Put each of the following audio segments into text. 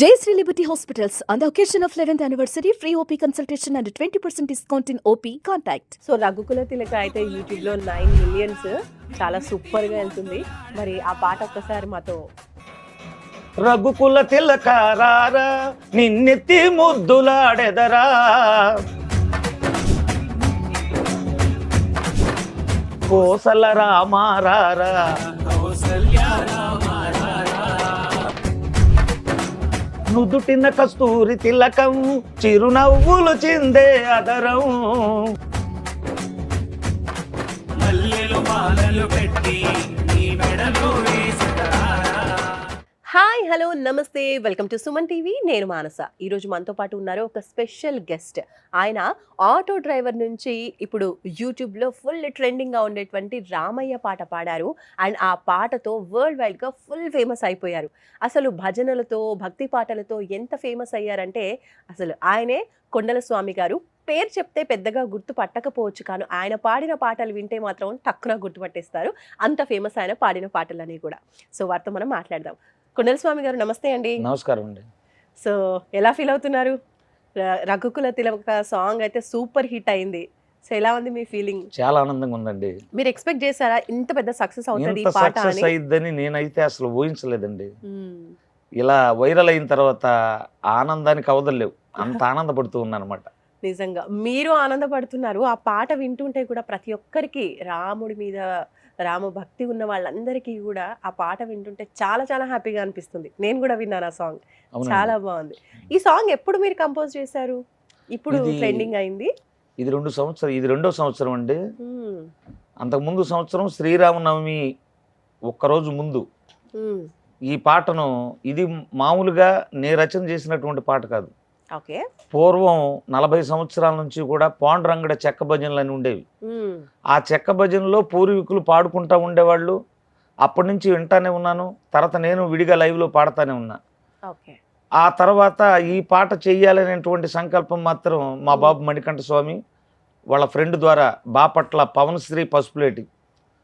Jayashree Liberty Hospitals, on the occasion of 11th anniversary, free OP consultation and 20% discount in OP. Contact. So రఘుకుల తిలక అయితే యూట్యూబ్లో 9 millions చాలా సూపర్గా వెళ్తుంది. మరి ఆ పాట ఒక్కసారి మాతో. రఘుకుల తిలకారారా నిన్నెత్తి ముద్దులాడెదరా, కోసల రామారారా, నుదుటిన కస్తూరి తిలకం, చిరునవ్వులు చిందే అదరం, హాయ్ హలో నమస్తే, వెల్కమ్ టు సుమన్ టీవీ. నేను మానస. ఈరోజు మనతో పాటు ఉన్నారు ఒక స్పెషల్ గెస్ట్. ఆయన ఆటో డ్రైవర్ నుంచి ఇప్పుడు యూట్యూబ్లో ఫుల్ ట్రెండింగ్గా ఉండేటువంటి రామయ్య పాట పాడారు. అండ్ ఆ పాటతో వరల్డ్ వైడ్గా ఫుల్ ఫేమస్ అయిపోయారు. అసలు భజనలతో భక్తి పాటలతో ఎంత ఫేమస్ అయ్యారంటే అసలు ఆయనే కొండల స్వామి గారు. పేరు చెప్తే పెద్దగా గుర్తు పట్టకపోవచ్చు, కానీ ఆయన పాడిన పాటలు వింటే మాత్రం టక్కున గుర్తుపట్టేస్తారు. అంత ఫేమస్ ఆయన పాడిన పాటలని కూడా. సో వారితో మనం మాట్లాడదాం. కొండల స్వామి గారు నమస్తే అండి. నమస్కారం అండి. సో ఎలా ఫీల్ అవుతున్నారు? రఘుకుల తిలక సాంగ్ అయితే సూపర్ హిట్ అయింది. సో ఎలా ఉంది మీ ఫీలింగ్? చాలా ఆనందంగా ఉందండి. మీరు ఎక్స్పెక్ట్ చేశారా ఇంత పెద్ద సక్సెస్ అవుతుంది ఈ ఇంత పాట సక్సెస్ అని? అయిద్దని నేనైతే అసలు ఊహించలేదండి. ఇలా వైరల్ అయిన తర్వాత ఆనందానికి అవదలేవు, అంత ఆనందపడుతూ ఉన్నాను అనమాట. నిజంగా మీరు ఆనందపడుతున్నారు. ఆ పాట వింటుంటే కూడా ప్రతి ఒక్కరికి రాముడి మీద రామ భక్తి ఉన్న వాళ్ళందరికీ కూడా ఆ పాట వింటుంటే చాలా చాలా హ్యాపీగా అనిపిస్తుంది. నేను కూడా విన్నాను ఆ సాంగ్, అవునండి. చాలా బాగుంది. ఈ సాంగ్ ఎప్పుడు మీరు కంపోజ్ చేశారు? ఇప్పుడు ఇది ట్రెండింగ్ అయింది. ఇది రెండో సంవత్సరం అండి. అంతకుముందు సంవత్సరం శ్రీరామనవమి ఒక్కరోజు ముందు ఈ పాటను, ఇది మామూలుగా నేను రచన చేసినటువంటి పాట కాదు. ఓకే. పూర్వం 40 సంవత్సరాల నుంచి కూడా పాండురంగడ చెక్క భజనలు అని ఉండేవి. ఆ చెక్క భజనలో పూర్వీకులు పాడుకుంటా ఉండేవాళ్ళు. అప్పటి నుంచి వింటానే ఉన్నాను. తర్వాత నేను విడిగా లైవ్లో పాడుతూనే ఉన్నా. ఓకే. ఆ తర్వాత ఈ పాట చెయ్యాలనేటువంటి సంకల్పం మాత్రం మా బాబు మణికంఠ స్వామి వాళ్ళ ఫ్రెండ్ ద్వారా, బాపట్ల పవన్ శ్రీ పసుపులేటి,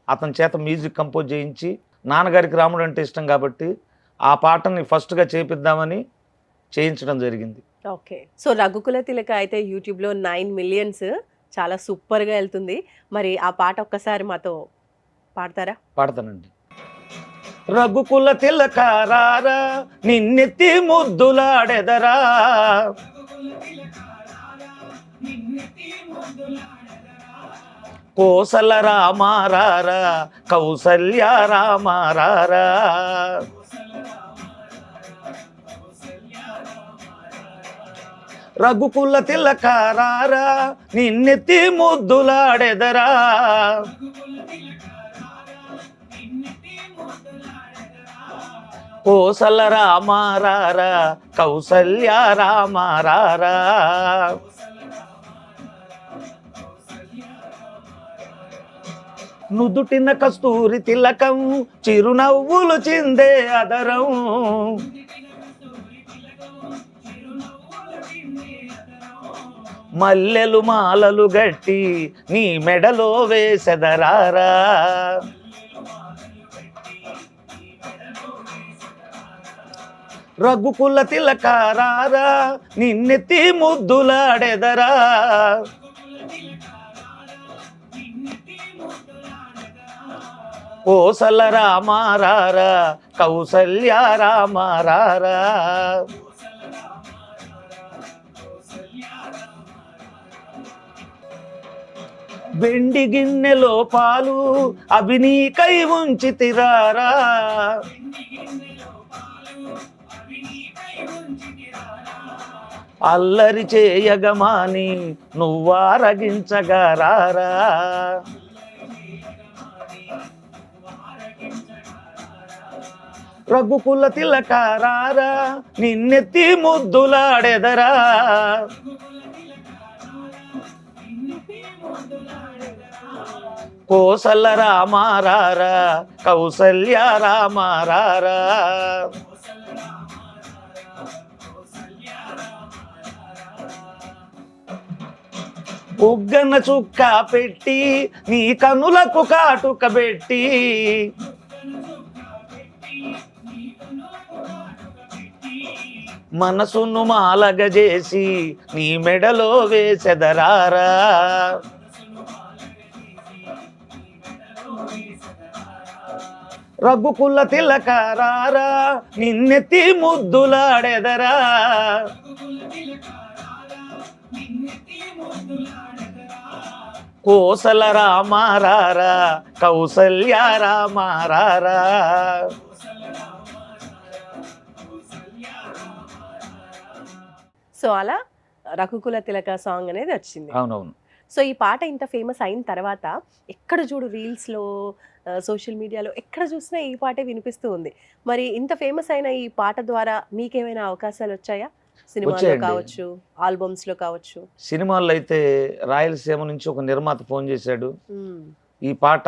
అతని చేత మ్యూజిక్ కంపోజ్ చేయించి, నాన్నగారికి రాముడు అంటే ఇష్టం కాబట్టి ఆ పాటని ఫస్ట్గా చేపిద్దామని చేయించడం జరిగింది. ఓకే. సో రఘుకుల తిలక అయితే యూట్యూబ్లో 9 మిలియన్స్ చాలా సూపర్గా వెళ్తుంది. మరి ఆ పాట ఒక్కసారి మాతో పాడతారా? పాడతానండి. రఘుకుల తిలకారారా నిన్నెత్తి ముద్దులాడెదరా, కోసల రామారారా, కౌసల్య రామారారా, రఘుకుల తిలకారారా నిన్నెత్తి ముద్దులాడెదరా, కోసల రామారారా, కౌసల్య రామారారా, నుదుటిన కస్తూరి తిలకం, చిరునవ్వులు చిందే అదరం, మల్లెలు మాలలు గట్టి నీ మెడలో వేసెదరారా, రఘుకుల తిలకారారా నిన్నెత్తి ముద్దులాడెదరా, కోసల రామారారా, కౌసల్య రామారారా, వెండి గిన్నెలో పాలు అవి నీకై ఉంచి తిరారా, అల్లరి చేయగమాని నువ్వారగించగారారా, రఘుకుల తిలకారారా నిన్నెత్తి ముద్దులాడెదరా, కోసల రామారారా, కౌసల్య రామారారా, ఉగ్గన చుక్క పెట్టి నీ కనులకు కాటుక పెట్టి, మనసును మాలగజేసి నీ మెడలో వేసెదరారా. రఘుకుల తిలకారారా నిన్నెత్తి ముద్దులాడెదరా. కోసల రామారారా కౌసల్య రామారారా. సో అలా రఘుకుల తిలక సాంగ్ అనేది వచ్చింది. అవునవును. సో ఈ పాట ఇంత ఫేమస్ అయిన తర్వాత ఎక్కడ చూడు రీల్స్లో, సోషల్ మీడియాలో ఎక్కడ చూసినా ఈ పాటే వినిపిస్తూ ఉంది. మరి ఇంత ఫేమస్ అయిన ఈ పాట ద్వారా మీకేమైనా అవకాశాలు వచ్చాయా? సినిమాలో వచ్చాయండి. కావచ్చు, ఆల్బమ్స్లో కావచ్చు. సినిమాల్లో అయితే రాయలసీమ నుంచి ఒక నిర్మాత ఫోన్ చేశాడు, మ్మ్. ఈ పాట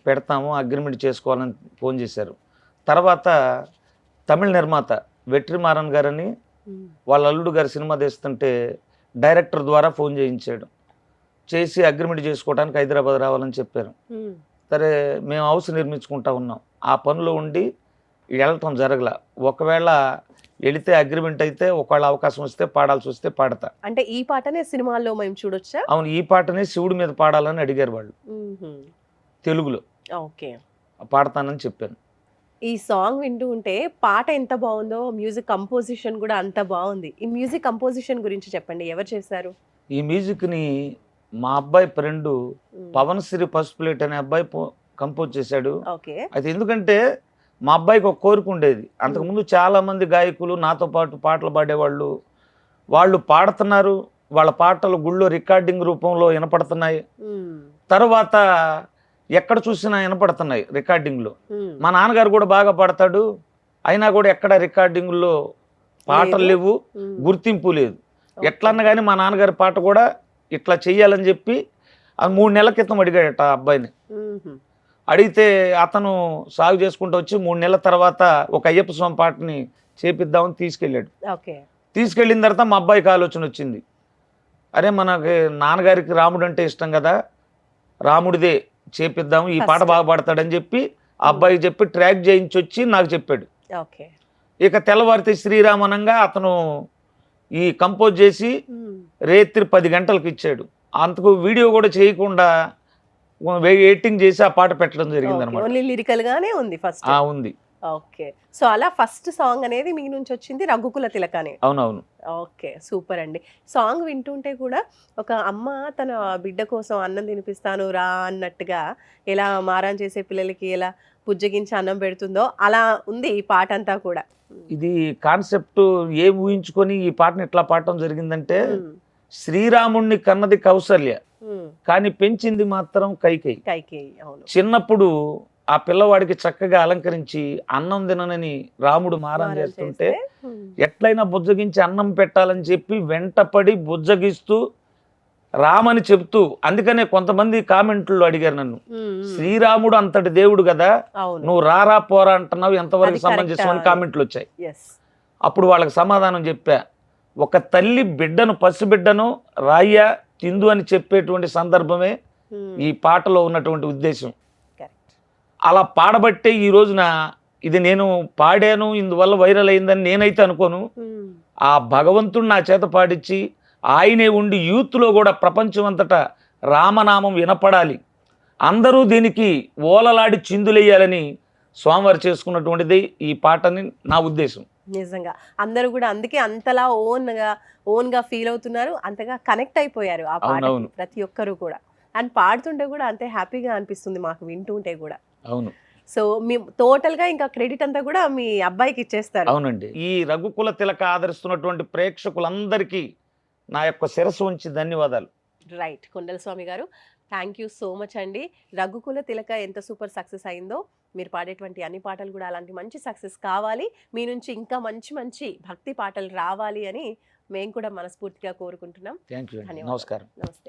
పెడతాము అగ్రిమెంట్ చేసుకోవాలని ఫోన్ చేశారు. తర్వాత తమిళ నిర్మాత వెట్రిమారన్ గారని మ్మ్. వాళ్ళ అల్లుడు గారు సినిమా తీస్తుంటే డైరెక్టర్ ద్వారా ఫోన్ చేయించాడు. చేసి అగ్రిమెంట్ చేసుకోవడానికి హైదరాబాద్ రావాలని చెప్పారు. మ్మ్. సరే మేము హౌస్ నిర్మించుకుంటా ఉన్నాం, ఆ పనిలో ఉండి వెళ్ళటం జరగల. ఒకవేళ వెళితే అగ్రిమెంట్ అయితే ఒకవేళ అవకాశం వస్తే పాడాల్సి వస్తే పాడతా. అంటే ఈ పాటనే సినిమాల్లో మేము చూడొచ్చా? అవును, ఈ పాటనే శివుడి మీద పాడాలని అడిగారు వాళ్ళు, మ్మ్. తెలుగులో ఓకే. పాడతానని చెప్పాను. ఈ సాంగ్ వింటూ ఉంటే పాట ఎంత బాగుందో మ్యూజిక్ కంపోజిషన్ కూడా అంత బాగుంది. ఈ మ్యూజిక్ కంపోజిషన్ గురించి చెప్పండి, ఎవరు చేశారు? ఈ మ్యూజిక్ని మా అబ్బాయి ఫ్రెండు పవన్ శ్రీ పసుపులేట్ అనే అబ్బాయి కంపోజ్ చేశాడు. ఓకే. అయితే ఎందుకంటే మా అబ్బాయికి ఒక కోరిక ఉండేది, అంతకుముందు చాలామంది గాయకులు నాతో పాటు పాటలు పాడేవాళ్ళు, వాళ్ళు పాడుతున్నారు, వాళ్ళ పాటలు గుళ్ళో రికార్డింగ్ రూపంలో వినపడుతున్నాయి, తర్వాత ఎక్కడ చూసినా వినపడుతున్నాయి రికార్డింగ్లో. మా నాన్నగారు కూడా బాగా పాడతాడు, అయినా కూడా ఎక్కడ రికార్డింగ్లో పాటలు లేవు, గుర్తింపు లేదు. ఎట్లన్నా కానీ మా నాన్నగారి పాట కూడా ఇట్లా చెయ్యాలని చెప్పి అది 3 నెలల క్రితం అడిగాడట ఆ అబ్బాయిని. అడిగితే అతను సాగు చేసుకుంటూ వచ్చి 3 నెలల తర్వాత ఒక అయ్యప్ప స్వామి పాటని చేపిద్దామని తీసుకెళ్ళాడు. ఓకే. తీసుకెళ్ళిన తర్వాత మా అబ్బాయికి ఆలోచన వచ్చింది, అరే మనకి నాన్నగారికి రాముడు అంటే ఇష్టం కదా, రాముడిదే చేపిద్దాము, ఈ పాట బాగా పాడతాడని చెప్పి ఆ అబ్బాయికి చెప్పి ట్రాక్ చేయించి వచ్చి నాకు చెప్పాడు. ఓకే. ఇక తెల్లవారితే శ్రీరామనంగా అతను ఈ కంపోజ్ చేసి రేత్రి 10 గంటలకు ఇచ్చాడు. అంతకు వీడియో కూడా చేయకుండా ఎడిటింగ్ చేసి ఆ పాట పెట్టడం జరిగింది అనమాట. ఓన్లీ లిరికల్ గానే ఉంది ఫస్ట్. ఉంది. ఓకే. సో అలా ఫస్ట్ సాంగ్ అనేది మీ నుంచి వచ్చింది రఘుకుల తిలకనే. అవునవును. ఓకే, సూపర్ అండి. సాంగ్ వింటుంటే కూడా ఒక అమ్మ తన బిడ్డ కోసం అన్నం తినిపిస్తాను రా అన్నట్టుగా ఎలా మారాన్ చేసే పిల్లలకి ఎలా బుజ్జగించి అన్నం పెడుతుందో అలా ఉంది ఈ పాట అంతా కూడా. ఇది కాన్సెప్ట్ ఏం ఊహించుకొని ఈ పాటను ఇట్లా పాడటం జరిగిందంటే, శ్రీరాముణ్ణి కన్నది కౌసల్య, కానీ పెంచింది మాత్రం కైకేయి. కైకేయి, అవును. చిన్నప్పుడు ఆ పిల్లవాడికి చక్కగా అలంకరించి అన్నం తిననని రాముడు మారం చేస్తుంటే ఎట్లయినా బుజ్జగించి అన్నం పెట్టాలని చెప్పి వెంటపడి బుజ్జగిస్తూ రామని చెప్తూ, అందుకనే కొంతమంది కామెంట్లు అడిగారు నన్ను, శ్రీరాముడు అంతటి దేవుడు కదా, నువ్వు రారా పోరా అంటున్నావు, ఎంతవరకు సమంజసం అని కామెంట్లు వచ్చాయి. అప్పుడు వాళ్ళకి సమాధానం చెప్పా, ఒక తల్లి బిడ్డను పసిబిడ్డను రాయ్య తిందు అని చెప్పేటువంటి సందర్భమే ఈ పాటలో ఉన్నటువంటి ఉద్దేశం. అలా పాడబట్టే ఈ రోజున ఇది నేను పాడాను, ఇందువల్ల వైరల్ అయిందని నేనైతే అనుకోను. ఆ భగవంతుడు నా చేత పాడించి ఆయనే ఉండి యూత్లో కూడా ప్రపంచం అంతటా రామనామం వినపడాలి, అందరూ దీనికి ఓలలాడి చిందులేయాలని స్వామివారు చేసుకున్నటువంటిది ఈ పాటని నా ఉద్దేశం. నిజంగా అందరూ కూడా అందుకే అంతలా ఓన్ గా ఫీల్ అవుతున్నారు, అంతగా కనెక్ట్ అయిపోయారు ఆ పాట ప్రతి ఒక్కరు కూడా. అండ్ పాడుతుంటే కూడా అంతే హ్యాపీగా అనిపిస్తుంది మాకు వింటుంటే కూడా. అవును. సో మీ టోటల్ గా ఇంకా క్రెడిట్ అంతా కూడా మీ అబ్బాయికి ఇచ్చేస్తారు. అవునండి. ఈ రఘుకుల తిలక ఆదరిస్తున్నటువంటి ప్రేక్షకులందరికీ నా యొక్క శిరస్సు ఉంచి ధన్యవాదాలు. రైట్, కొండల స్వామి గారు, థ్యాంక్ యూ సో మచ్ అండి. రఘుకుల తిలక ఎంత సూపర్ సక్సెస్ అయిందో, మీరు పాడేటువంటి అన్ని పాటలు కూడా అలాంటి మంచి సక్సెస్ కావాలి, మీ నుంచి ఇంకా మంచి మంచి భక్తి పాటలు రావాలి అని మేము కూడా మనస్ఫూర్తిగా కోరుకుంటున్నాం. Thank you. నమస్కారం. నమస్తే.